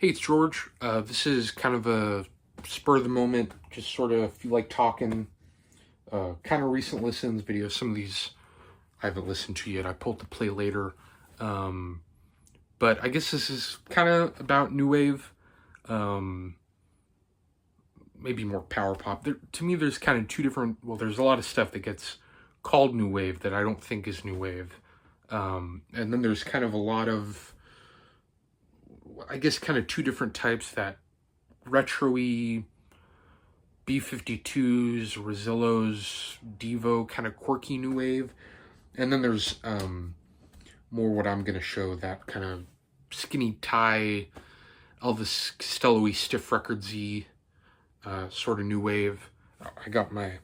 Hey, it's George. This is kind of a spur of the moment, just sort of if you like talking, kind of recent listens, videos. Some of these I haven't listened to yet. I pulled to play later. Um, but I guess this is kind of about new wave, um, maybe more power pop. To me, there's kind of two different, well, there's a lot of stuff that gets called new wave that I don't think is new wave. And then there's kind of a lot of, I guess, kind of two different types, that retro-y B-52s, Rosillos, Devo, kind of quirky new wave. And then there's more what I'm going to show, that kind of skinny tie, Elvis Costello-y, Stiff Records-y sort of new wave. I got my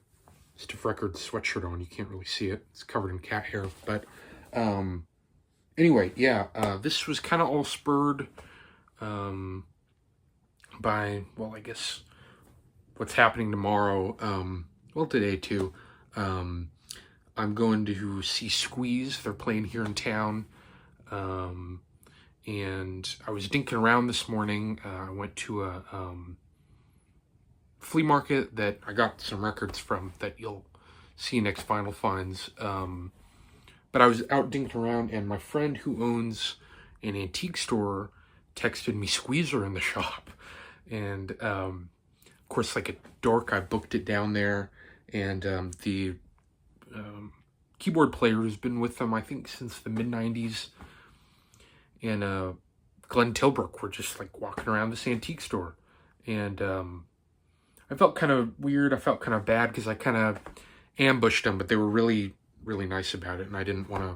Stiff Records sweatshirt on. You can't really see it. It's covered in cat hair. But anyway, yeah, this was kind of all spurred by, well, I guess what's happening tomorrow. Well, today too. I'm going to see Squeeze. They're playing here in town. And I was dinking around this morning. I went to a flea market that I got some records from that you'll see next Vinyl Finds. But I was out dinking around, and my friend who owns an antique store texted me Squeezer in the shop. And of course, like a dork, I booked it down there. And the keyboard player has been with them, I think, since the mid-90s. And Glenn Tilbrook were just like walking around this antique store. And I felt kind of weird. I felt kind of bad because I kind of ambushed them, but they were really, really nice about it. And I didn't want to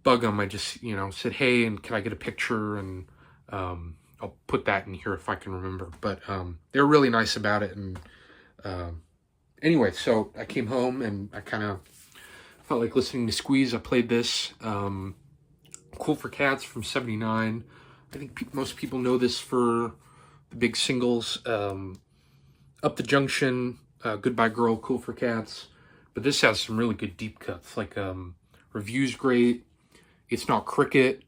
bug them. I just, said, hey, and can I get a picture? And I'll put that in here if I can remember. But they were really nice about it. And anyway, so I came home and I kind of felt like listening to Squeeze. I played this. Cool for Cats from '79. I think most people know this for the big singles. Up the Junction, Goodbye Girl, Cool for Cats. But this has some really good deep cuts. Like Review's great. It's Not Cricket.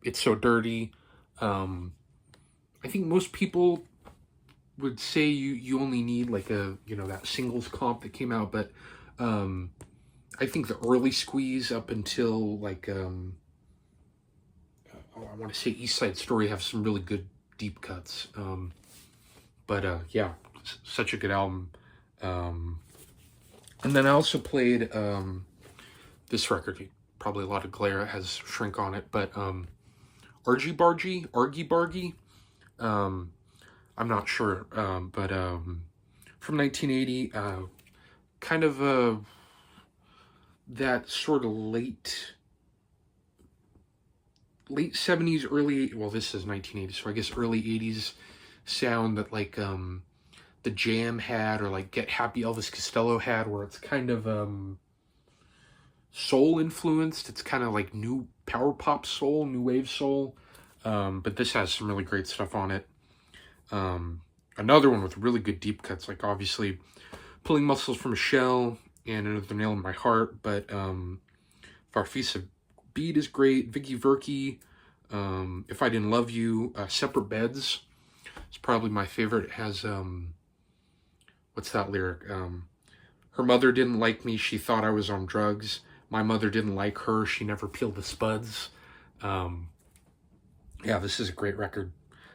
It's So Dirty. I think most people would say you only need like that singles comp that came out. But I think the early Squeeze up until like I want to say East Side Story have some really good deep cuts. But yeah, such a good album. And then I also played this record. Probably a lot of glare. It has Shrink on it. But Argy Bargy. I'm not sure. But from 1980, kind of that sort of late 70s, this is 1980, so I guess early 80s sound that like the Jam had, or like Get Happy Elvis Costello had, where it's kind of soul influenced. It's kind of like new power pop soul, new wave soul. But this has some really great stuff on it. Another one with really good deep cuts, like obviously Pulling Muscles from a Shell and Another Nail in My Heart. But Farfisa Beat is great. Vicky Verky, If I Didn't Love You, Separate Beds. It's probably my favorite. It has, what's that lyric? Her mother didn't like me. She thought I was on drugs. My mother didn't like her. She never peeled the spuds. Yeah, this is a great record.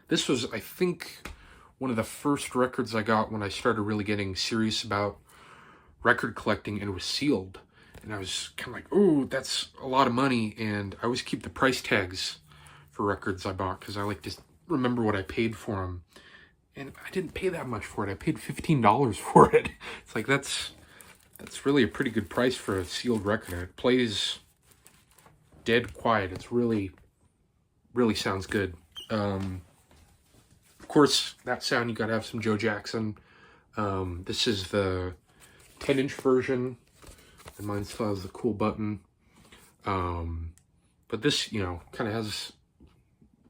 This was, I think, one of the first records I got when I started really getting serious about record collecting, and it was sealed. And I was kind of like, oh, that's a lot of money. And I always keep the price tags for records I bought because I like to remember what I paid for them. And I didn't pay that much for it. I paid $15 for it. It's like, that's really a pretty good price for a sealed record. It plays dead quiet. It's really, really sounds good. Of course, that sound, you got to have some Joe Jackson. This is the 10-inch version. And mine still has the cool button. But this, kind of has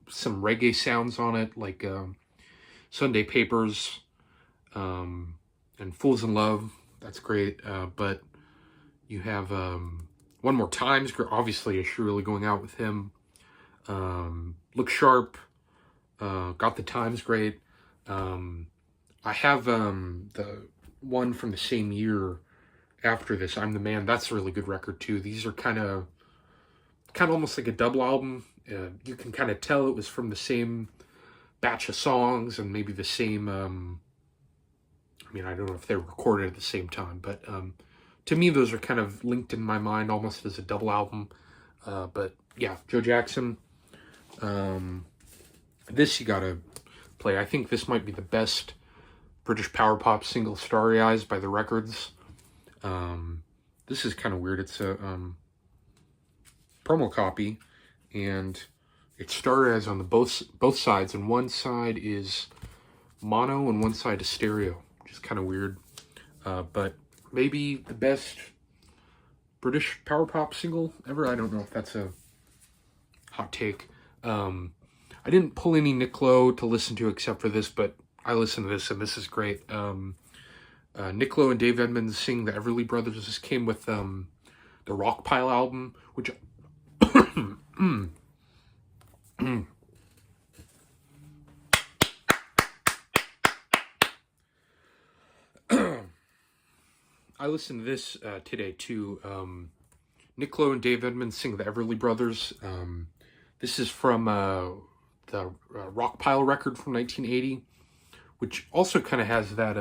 some reggae sounds on it, like Sunday Papers and Fools in Love. That's great. But you have One More Time. Obviously, you're really going out with him. Look Sharp. Got the Time's great. I have the one from the same year after this, I'm the Man. That's a really good record too. These are kind of almost like a double album. You can kind of tell it was from the same batch of songs and maybe the same. I mean, I don't know if they were recorded at the same time, but to me, those are kind of linked in my mind almost as a double album. But yeah, Joe Jackson. This you gotta play. I think this might be the best British power pop single, Starry Eyes by The Records. This is kind of weird. It's a promo copy, and it's Starry Eyes on the both sides, and one side is mono and one side is stereo, which is kind of weird. But maybe the best British power pop single ever. I don't know if that's a hot take. I didn't pull any Nick Lowe to listen to except for this, but I listened to this, and this is great. Nick Lowe and Dave Edmunds sing the Everly Brothers. This came with the Rockpile album, which I listened to this today too. Nick Lowe and Dave Edmunds sing the Everly Brothers. This is from the Rockpile record from 1980, which also kind of has that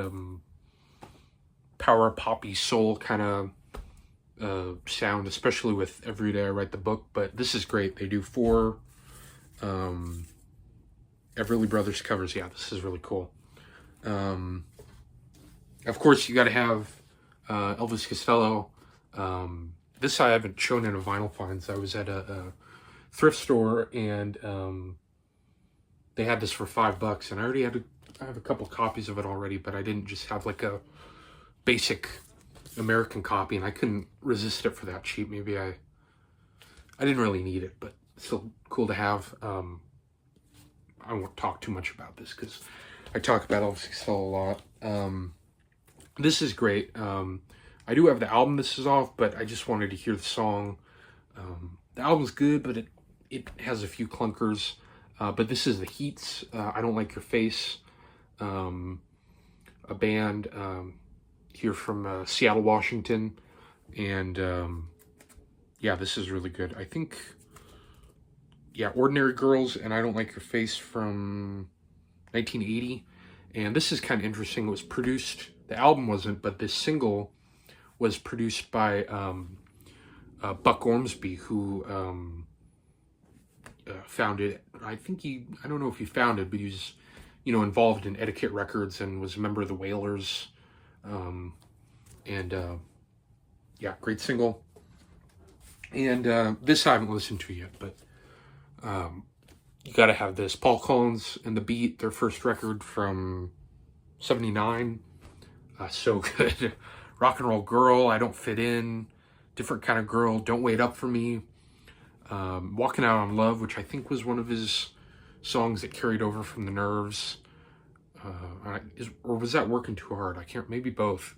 power poppy soul kind of sound, especially with Every Day I Write the Book. But this is great. They do 4 Everly Brothers covers. Yeah, this is really cool. Of course, you got to have Elvis Costello. This I haven't shown in a Vinyl Finds. I was at a thrift store, and they had this for $5, and I have a couple copies of it already, but I didn't just have like a basic American copy, and I couldn't resist it for that cheap. Maybe I didn't really need it, but still cool to have. I won't talk too much about this because I talk about Elvis Costello a lot. This is great. I do have the album this is off, but I just wanted to hear the song. The album's good, but it has a few clunkers. But this is the Heats. I Don't Like Your Face. A band here from Seattle, Washington. And yeah, this is really good. I think, yeah, Ordinary Girls and I Don't Like Your Face from 1980. And this is kind of interesting. It was produced, the album wasn't, but this single was produced by Buck Ormsby, who founded, I don't know if he founded, but he was, involved in Etiquette Records and was a member of the Wailers. Yeah, great single. And this I haven't listened to yet, but you got to have this. Paul Collins and The Beat, their first record from 79. So good. Rock and Roll Girl, I Don't Fit In, Different Kind of Girl, Don't Wait Up For Me. Walking Out on Love, which I think was one of his songs that carried over from The Nerves. Or was that Working Too Hard? I can't, maybe both.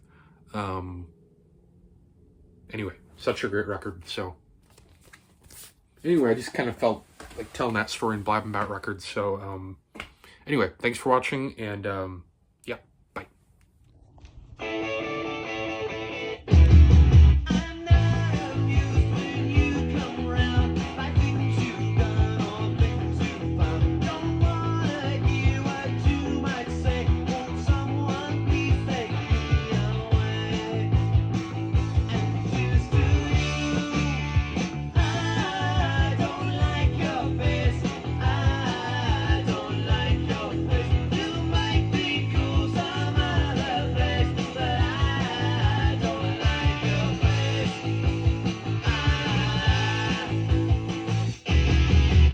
Anyway, such a great record. So anyway, I just kind of felt like telling that story and blabbing about records. So anyway, thanks for watching, and